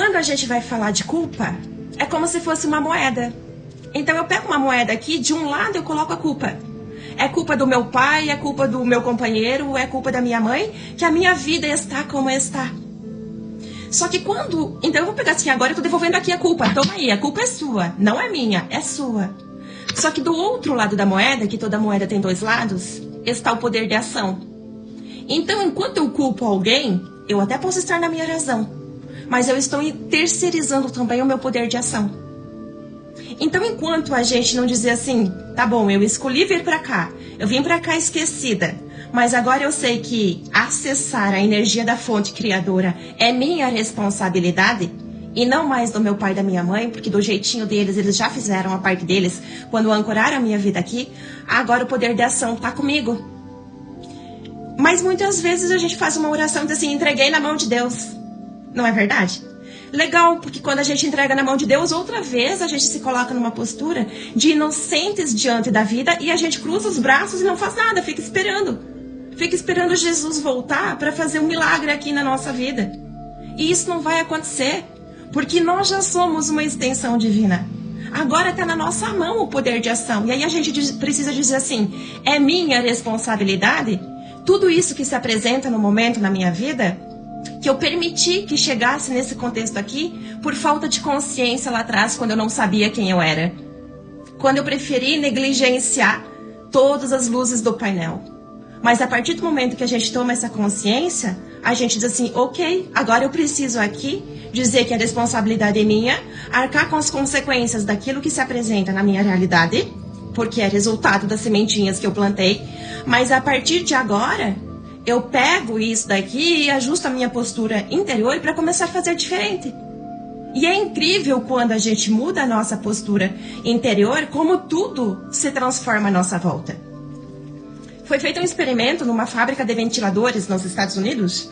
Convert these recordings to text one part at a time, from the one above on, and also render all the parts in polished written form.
quando a gente vai falar de culpa, é como se fosse uma moeda. Então eu pego uma moeda aqui, de um lado eu coloco a culpa. É culpa do meu pai, é culpa do meu companheiro, é culpa da minha mãe, que a minha vida está como está. Só que quando... Então eu vou pegar assim, agora eu tô devolvendo aqui a culpa. Toma aí, a culpa é sua, não é minha, é sua. Só que do outro lado da moeda, que toda moeda tem dois lados, está o poder de ação. Então, enquanto eu culpo alguém, eu até posso estar na minha razão, mas eu estou terceirizando também o meu poder de ação. Então, enquanto a gente não dizer assim, tá bom, eu escolhi vir pra cá, eu vim pra cá esquecida, mas agora eu sei que acessar a energia da fonte criadora é minha responsabilidade, e não mais do meu pai e da minha mãe, porque do jeitinho deles, eles já fizeram a parte deles quando ancoraram a minha vida aqui, agora o poder de ação tá comigo. Mas muitas vezes a gente faz uma oração e diz assim, entreguei na mão de Deus. Não é verdade? Legal, porque quando a gente entrega na mão de Deus, outra vez a gente se coloca numa postura de inocentes diante da vida e a gente cruza os braços e não faz nada, fica esperando. Fica esperando Jesus voltar para fazer um milagre aqui na nossa vida. E isso não vai acontecer, porque nós já somos uma extensão divina. Agora está na nossa mão o poder de ação. E aí a gente precisa dizer assim, é minha responsabilidade tudo isso que se apresenta no momento na minha vida, que eu permiti que chegasse nesse contexto aqui por falta de consciência lá atrás, quando eu não sabia quem eu era. Quando eu preferi negligenciar todas as luzes do painel. Mas a partir do momento que a gente toma essa consciência, a gente diz assim, ok, agora eu preciso aqui dizer que a responsabilidade é minha, arcar com as consequências daquilo que se apresenta na minha realidade, porque é resultado das sementinhas que eu plantei, mas a partir de agora, eu pego isso daqui e ajusto a minha postura interior para começar a fazer diferente. E é incrível quando a gente muda a nossa postura interior, como tudo se transforma à nossa volta. Foi feito um experimento numa fábrica de ventiladores nos Estados Unidos,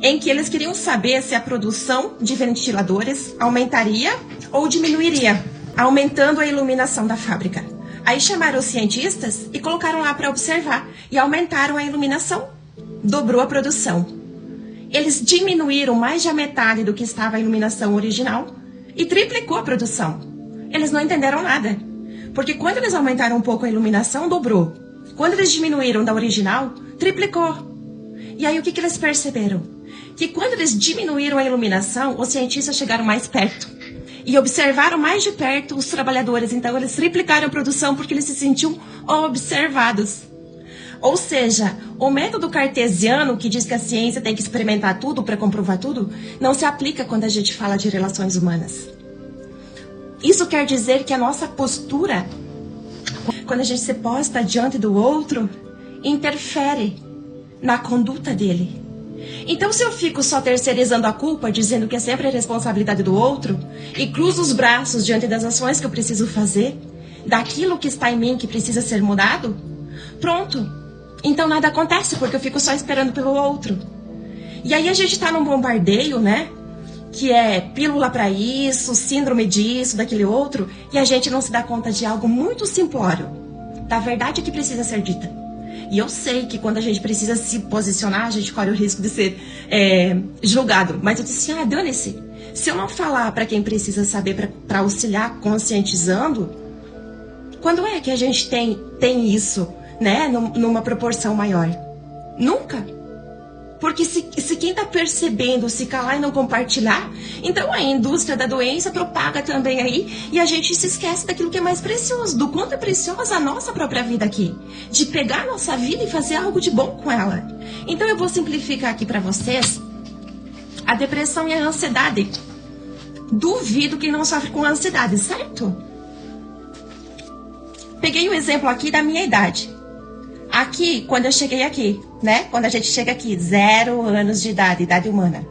em que eles queriam saber se a produção de ventiladores aumentaria ou diminuiria, aumentando a iluminação da fábrica. Aí chamaram os cientistas e colocaram lá para observar e aumentaram a iluminação. Dobrou a produção. Eles diminuíram mais de a metade do que estava a iluminação original e triplicou a produção. Eles não entenderam nada, porque quando eles aumentaram um pouco a iluminação, dobrou. Quando eles diminuíram da original, triplicou. E aí o que eles perceberam? Que quando eles diminuíram a iluminação, os cientistas chegaram mais perto e observaram mais de perto os trabalhadores. Então eles triplicaram a produção porque eles se sentiam observados. Ou seja, o método cartesiano, que diz que a ciência tem que experimentar tudo para comprovar tudo, não se aplica quando a gente fala de relações humanas. Isso quer dizer que a nossa postura, quando a gente se posta diante do outro, interfere na conduta dele. Então, se eu fico só terceirizando a culpa, dizendo que é sempre a responsabilidade do outro, e cruzo os braços diante das ações que eu preciso fazer, daquilo que está em mim que precisa ser mudado, pronto. Então nada acontece, porque eu fico só esperando pelo outro. E aí a gente está num bombardeio, né? Que é pílula para isso, síndrome disso, daquele outro, e a gente não se dá conta de algo muito simplório, da verdade que precisa ser dita. E eu sei que quando a gente precisa se posicionar, a gente corre o risco de ser julgado. Mas eu disse assim, dane-se. Se eu não falar para quem precisa saber, para auxiliar conscientizando, quando é que a gente tem isso, né, numa proporção maior? Nunca. Porque se quem está percebendo se calar e não compartilhar, então a indústria da doença propaga também aí e a gente se esquece daquilo que é mais precioso, do quanto é preciosa a nossa própria vida aqui, de pegar a nossa vida e fazer algo de bom com ela. Então eu vou simplificar aqui para vocês a depressão e a ansiedade. Duvido quem não sofre com ansiedade, certo? Peguei um exemplo aqui da minha idade. Aqui, quando eu cheguei aqui, né? Quando a gente chega aqui, 0 anos de idade, idade humana.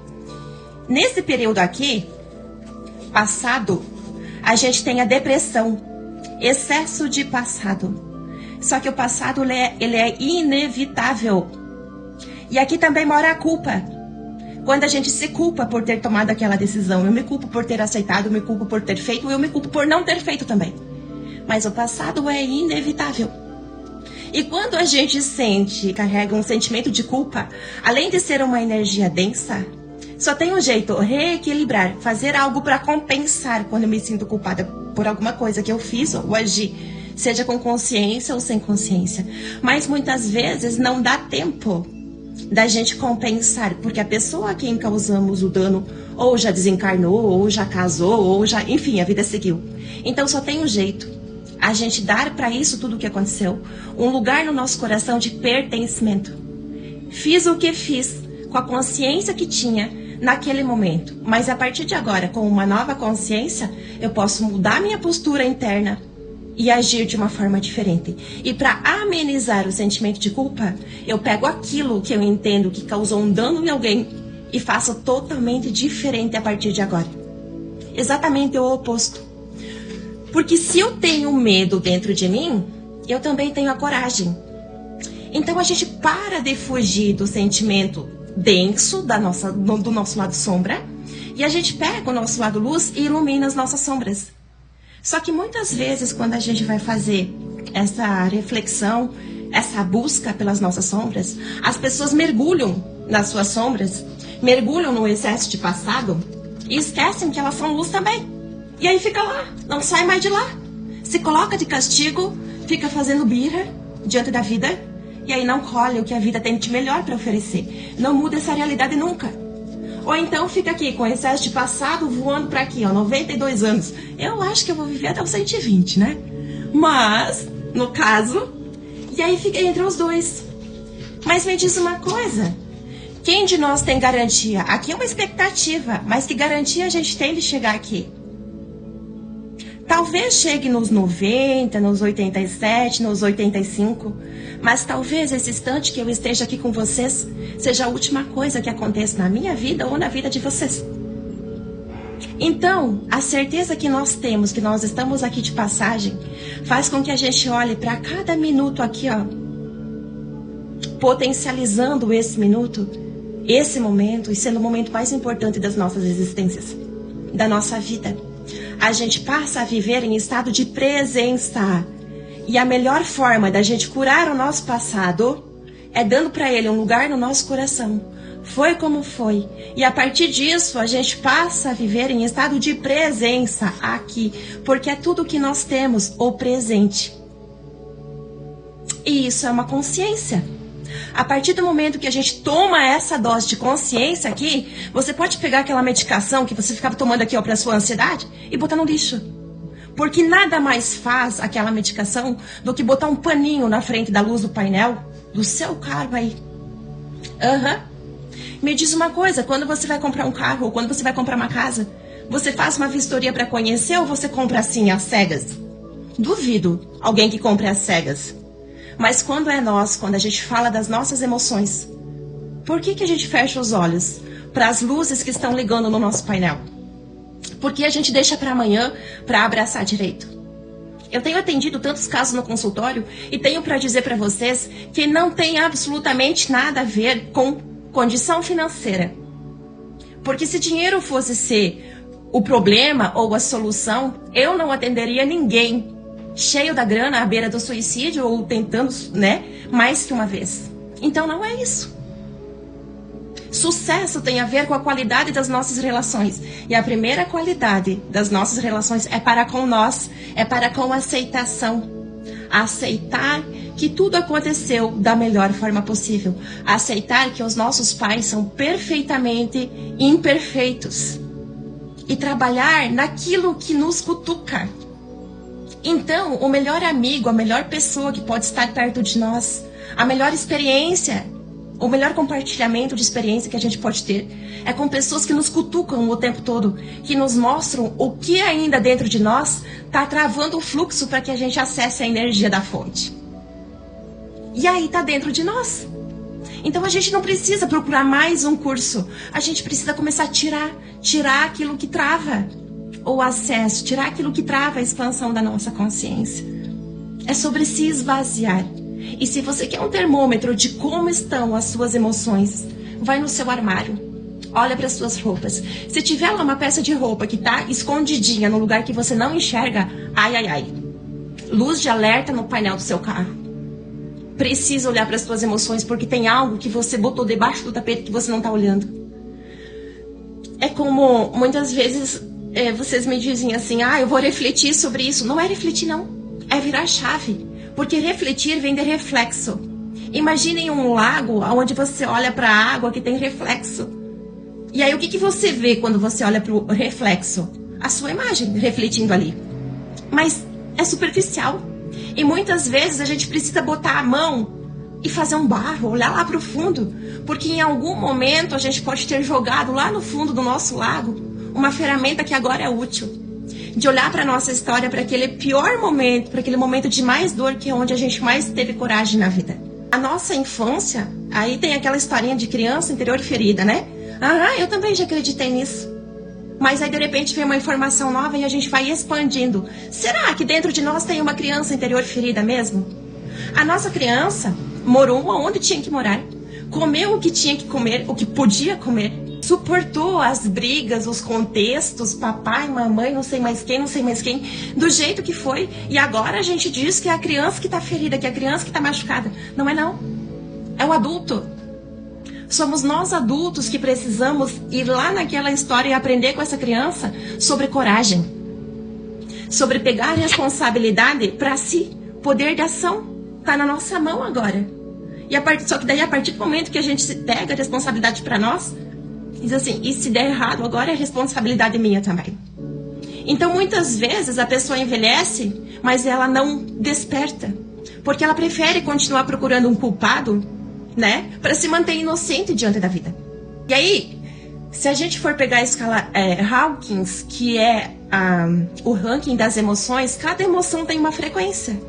Nesse período aqui, passado, a gente tem a depressão, excesso de passado. Só que o passado, ele é inevitável. E aqui também mora a culpa. Quando a gente se culpa por ter tomado aquela decisão, eu me culpo por ter aceitado, eu me culpo por ter feito, eu me culpo por não ter feito também. Mas o passado é inevitável. E quando a gente carrega um sentimento de culpa, além de ser uma energia densa, Só tem um jeito, reequilibrar, fazer algo para compensar quando eu me sinto culpada por alguma coisa que eu fiz ou agi, seja com consciência ou sem consciência. Mas muitas vezes não dá tempo da gente compensar, porque a pessoa a quem causamos o dano ou já desencarnou, ou já casou, ou já, enfim, a vida seguiu. Então só tem um jeito, a gente dar para isso tudo o que aconteceu um lugar no nosso coração de pertencimento. Fiz o que fiz com a consciência que tinha naquele momento, mas a partir de agora, com uma nova consciência, eu posso mudar minha postura interna e agir de uma forma diferente. E para amenizar o sentimento de culpa, eu pego aquilo que eu entendo que causou um dano em alguém e faço totalmente diferente a partir de agora. Exatamente o oposto. Porque se eu tenho medo dentro de mim, eu também tenho a coragem. Então a gente para de fugir do sentimento denso do nosso lado sombra e a gente pega o nosso lado luz e ilumina as nossas sombras. Só que muitas vezes quando a gente vai fazer essa reflexão, essa busca pelas nossas sombras, as pessoas mergulham nas suas sombras, mergulham no excesso de passado e esquecem que elas são luz também. E aí fica lá, não sai mais de lá. Se coloca de castigo, fica fazendo birra diante da vida e aí não colhe o que a vida tem de melhor para oferecer. Não muda essa realidade nunca. Ou então fica aqui com excesso de passado voando para aqui, ó, 92 anos. Eu acho que eu vou viver até os 120, né? Mas, no caso, e aí fica entre os dois. Mas me diz uma coisa, quem de nós tem garantia? Aqui é uma expectativa, mas que garantia a gente tem de chegar aqui? Talvez chegue nos 90, nos 87, nos 85, mas talvez esse instante que eu esteja aqui com vocês seja a última coisa que aconteça na minha vida ou na vida de vocês. Então, a certeza que nós temos, que nós estamos aqui de passagem, faz com que a gente olhe para cada minuto aqui, ó, potencializando esse minuto, esse momento, e sendo o momento mais importante das nossas existências, da nossa vida. A gente passa a viver em estado de presença. E a melhor forma da gente curar o nosso passado é dando para ele um lugar no nosso coração. Foi como foi. E a partir disso, a gente passa a viver em estado de presença aqui. Porque é tudo que nós temos, o presente. E isso é uma consciência. A partir do momento que a gente toma essa dose de consciência aqui, você pode pegar aquela medicação que você ficava tomando aqui para sua ansiedade e botar no lixo. Porque nada mais faz aquela medicação do que botar um paninho na frente da luz do painel do seu carro aí. Me diz uma coisa, quando você vai comprar um carro ou quando você vai comprar uma casa, você faz uma vistoria para conhecer ou você compra assim às cegas? Duvido alguém que compre às cegas. Mas quando é nós, quando a gente fala das nossas emoções, por que a gente fecha os olhos para as luzes que estão ligando no nosso painel? Por que a gente deixa para amanhã para abraçar direito? Eu tenho atendido tantos casos no consultório e tenho para dizer para vocês que não tem absolutamente nada a ver com condição financeira. Porque se dinheiro fosse ser o problema ou a solução, eu não atenderia ninguém cheio da grana à beira do suicídio ou tentando, né, mais que uma vez. Então não é isso. Sucesso tem a ver com a qualidade das nossas relações. E a primeira qualidade das nossas relações é para com nós, é para com a aceitação. Aceitar que tudo aconteceu da melhor forma possível. Aceitar que os nossos pais são perfeitamente imperfeitos. E trabalhar naquilo que nos cutuca. Então, o melhor amigo, a melhor pessoa que pode estar perto de nós, a melhor experiência, o melhor compartilhamento de experiência que a gente pode ter é com pessoas que nos cutucam o tempo todo, que nos mostram o que ainda dentro de nós está travando o fluxo para que a gente acesse a energia da fonte. E aí está dentro de nós. Então a gente não precisa procurar mais um curso, a gente precisa começar a tirar aquilo que trava o acesso, tirar aquilo que trava a expansão da nossa consciência. É sobre se esvaziar. E se você quer um termômetro de como estão as suas emoções, vai no seu armário, olha para as suas roupas. Se tiver lá uma peça de roupa que está escondidinha no lugar que você não enxerga, ai, ai, ai. Luz de alerta no painel do seu carro. Precisa olhar para as suas emoções porque tem algo que você botou debaixo do tapete que você não está olhando. É como muitas vezes vocês me dizem assim, eu vou refletir sobre isso. Não é refletir, não. É virar chave. Porque refletir vem de reflexo. Imaginem um lago onde você olha para a água que tem reflexo. E aí o que você vê quando você olha para o reflexo? A sua imagem refletindo ali. Mas é superficial. E muitas vezes a gente precisa botar a mão e fazer um barro, olhar lá para o fundo. Porque em algum momento a gente pode ter jogado lá no fundo do nosso lago uma ferramenta que agora é útil. De olhar para a nossa história, para aquele pior momento, para aquele momento de mais dor, que é onde a gente mais teve coragem na vida. A nossa infância, aí tem aquela historinha de criança interior ferida, né? Eu também já acreditei nisso. Mas aí de repente vem uma informação nova e a gente vai expandindo. Será que dentro de nós tem uma criança interior ferida mesmo? A nossa criança morou onde tinha que morar. Comeu o que tinha que comer, o que podia comer. Suportou as brigas, os contextos, papai, mamãe, não sei mais quem, do jeito que foi. E agora a gente diz que é a criança que está ferida, que é a criança que está machucada. Não é não. É o adulto. Somos nós adultos que precisamos ir lá naquela história e aprender com essa criança sobre coragem. Sobre pegar a responsabilidade para si. Poder de ação. Está na nossa mão agora. Só que daí a partir do momento que a gente pega a responsabilidade para nós, diz assim, e se der errado, agora é responsabilidade minha também. Então, muitas vezes, a pessoa envelhece, mas ela não desperta. Porque ela prefere continuar procurando um culpado, né? Para se manter inocente diante da vida. E aí, se a gente for pegar a escala Hawkins, que é o ranking das emoções, cada emoção tem uma frequência.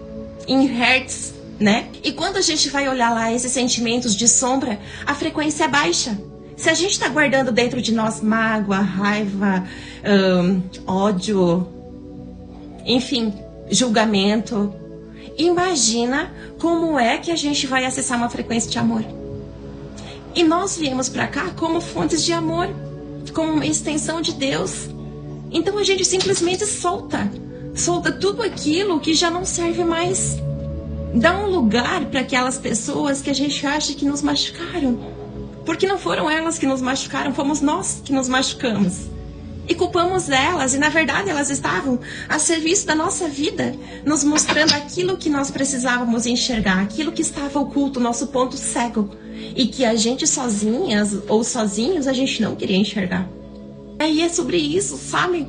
Em hertz, né? E quando a gente vai olhar lá esses sentimentos de sombra, a frequência é baixa. Se a gente está guardando dentro de nós mágoa, raiva, ódio, enfim, julgamento, imagina como é que a gente vai acessar uma frequência de amor. E nós viemos para cá como fontes de amor, como uma extensão de Deus. Então a gente simplesmente solta tudo aquilo que já não serve mais. Dá um lugar para aquelas pessoas que a gente acha que nos machucaram. Porque não foram elas que nos machucaram, fomos nós que nos machucamos. E culpamos elas, e na verdade elas estavam a serviço da nossa vida, nos mostrando aquilo que nós precisávamos enxergar, aquilo que estava oculto, nosso ponto cego, e que a gente sozinhas ou sozinhos a gente não queria enxergar. E aí é sobre isso, sabe?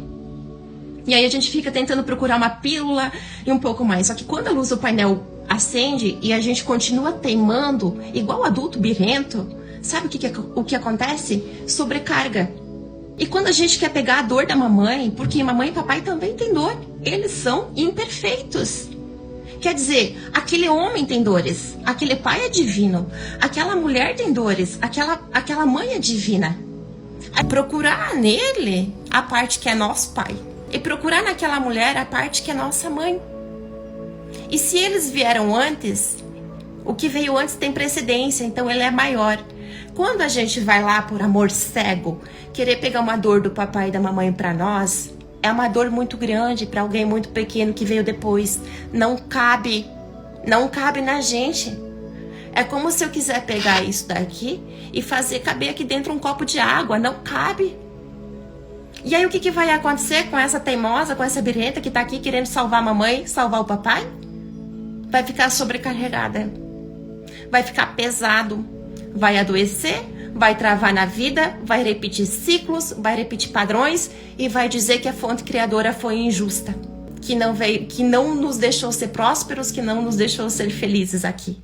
E aí a gente fica tentando procurar uma pílula e um pouco mais. Só que quando a luz do painel acende e a gente continua teimando, igual adulto birrento, sabe o que acontece? Sobrecarga. E quando a gente quer pegar a dor da mamãe, porque mamãe e papai também têm dor, eles são imperfeitos. Quer dizer, aquele homem tem dores, aquele pai é divino, aquela mulher tem dores, aquela mãe é divina. É procurar nele a parte que é nosso pai e procurar naquela mulher a parte que é nossa mãe. E se eles vieram antes, o que veio antes tem precedência, então ele é maior. Quando a gente vai lá por amor cego, querer pegar uma dor do papai e da mamãe para nós, é uma dor muito grande para alguém muito pequeno que veio depois. Não cabe na gente. É como se eu quiser pegar isso daqui e fazer caber aqui dentro um copo de água. Não cabe. E aí o que vai acontecer com essa teimosa, com essa birrenta que tá aqui querendo salvar a mamãe, salvar o papai? Vai ficar sobrecarregada. Vai ficar pesado. Vai adoecer, vai travar na vida, vai repetir ciclos, vai repetir padrões e vai dizer que a fonte criadora foi injusta, que não nos deixou ser prósperos, que não nos deixou ser felizes aqui.